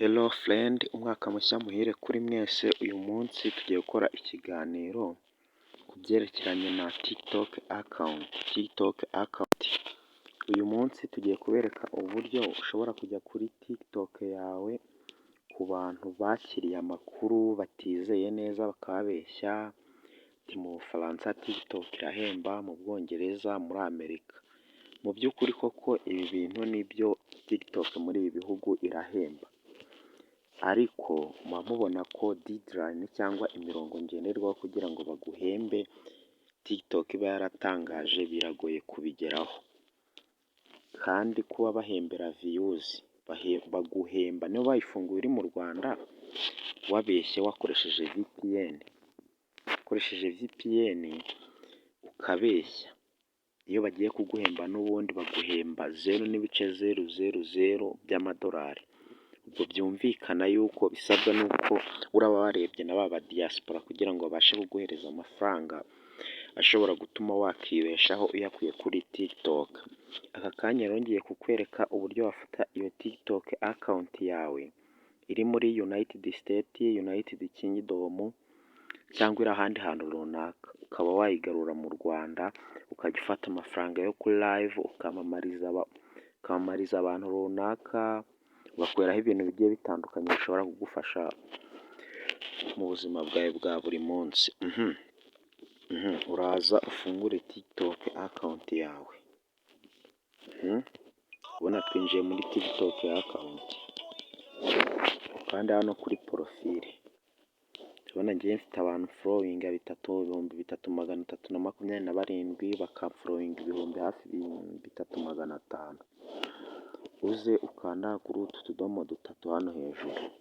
Hello friend, umwaka mushya muhire kuri mwese. Uyu munsi tugiye gukora ikiganiro ku byerekeranye na TikTok account. Uyu munsi tugiye kubereka uburyo ushobora kujya kuri TikTok yawe ku bantu bakiriye amakuru batizeye neza bakabeshya ati mu Bufaransa TikTok irahemba, mu Bwongereza, muri Amerika. Mu by'ukuri koko ibi bintu nibyo, TikTok muri ibi bihugu irahemba, ariko muba mubona ko deadline cyangwa imirongo ngenderwaho kugira ngo baguhembe TikTok iba yaratangaje biragoye kubigeraho, kandi kuba bahembera views baguhemba niba wayifunguye uri mu Rwanda wabeshye wakoresheje VPN ukabeshya, iyo bagiye kuguhemba n'ubundi baguhemba 0.000 by'amadolari. Ubwo byumvikana yuko bisabwa nuko uraba warebye na ba diaspora kugira ngo babashe kuguhereza amafaranga ashobora gutuma wakibeshaho uyakuye kuri TikTok. Aka kanya rero ngiye kukwereka uburyo wafata iyo TikTok account yawe iri muri United States, United Kingdom cyangwa iri ahandi hantu runaka, ukaba wayigarura mu Rwanda ukajya ufata amafaranga yo kuri live ukamamariza abantu runaka, ugakoreraho ibintu bigiye bitandukanye bishobora kugufasha mu buzima bwawe bwa buri munsi. Uraza ufungure TikTok account yawe. Ubona twinjiye muri TikTok account, kandi hano kuri profile urabona ngiye mfite abantu following 3,327 bakafollowing ibihumbi hafi 3,500. Uze ukanda kuri utu tudomo dutatu hano hejuru,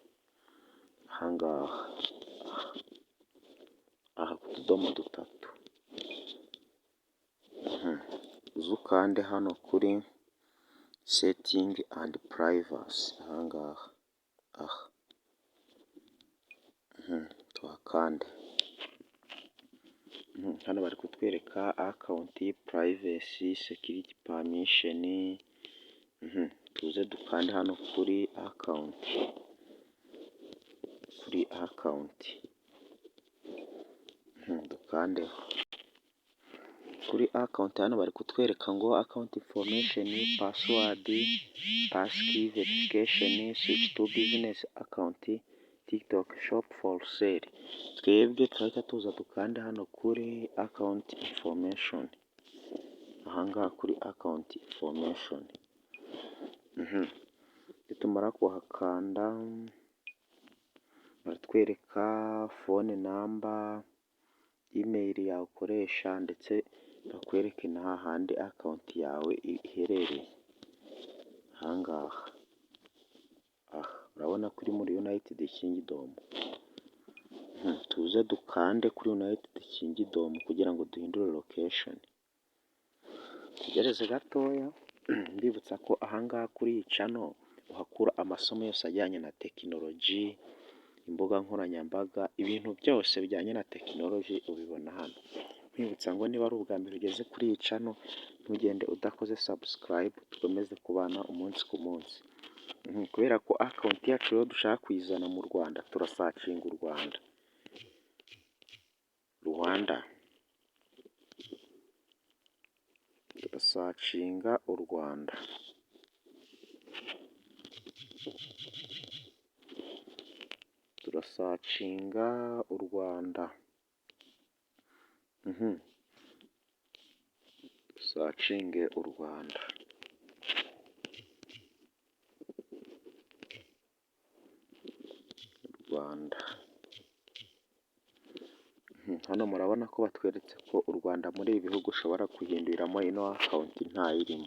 aha ku tudomo dutatu, uze ukande hano kuri setting and privacy, tuhakande. Hano bari kutwereka account privacy security permission. Tuze dukande hano kuri account, dukande kuri account. Hano bari kutwereka ngo account information, password, passkey verification, switch to business account, TikTok shop for sale. Twebwe turahita tuza dukande hano kuri account information, kuri account information. Nitumara kuhakanda baratwereka phone number, email yawe ukoresha, ndetse bakwereke n'ahandi account yawe iherereye. Urabona ko uri muri United Kingdom. Tuze dukande kuri United Kingdom kugira ngo duhindure location. Tugereze gatoya. Mbibutsa ko kuri iyi channel uhakura amasomo yose ajyanye na tekinoloji, imbuga nkoranyambaga, ibintu byose bijyanye na tekinoloji ubibona hano. Mbibutsa ngo niba ari ubwa mbere ugeze kuri iyi channel ntugende udakoze subscribe, dukomeze kubana umunsi ku munsi. Kubera ko account yacu rero dushaka kuyizana mu Rwanda, turasacinga u Rwanda. Turasacinga u Rwanda. Turasacinga u Rwanda. Dusacinge u Rwanda. Hano murabona ko batweretse ko u Rwanda muri ibi bihugu ushobora kuhinduriramo ino account ntayirimo,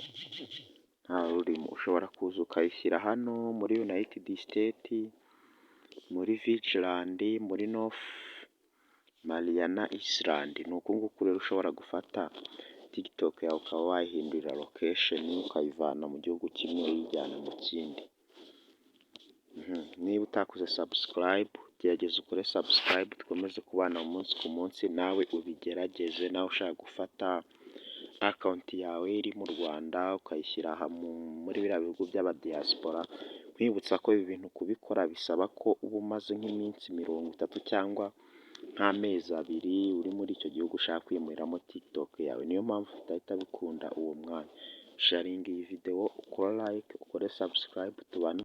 rurimo. Ushobora kuza ukayishyira hano muri United States, muri Vigeland, muri North Mariana Island. Ni uku nguku rero ushobora gufata TikTok yawe ukaba wayihindurira location, ukayivana mu gihugu kimwe uyijyana mu kindi. Niba utakoze subscribe, gerageza ukore subscribe, dukomeze kubana umunsi ku munsi. Nawe ubigerageze, nawe ushaka gufata account yawe iri mu Rwanda ukayishyira muri biriya bihugu by'aba diaspora nkwibutsa ko ibi bintu kubikora bisaba ko uba umaze nk'iminsi 30 cyangwa nk'amezi 2 uri muri icyo gihugu ushaka kwimuriramo TikTok yawe, niyo mpamvu bitahita bikunda uwo mwanya. Sharinga iyi video, ukore like, ukore subscribe tubane.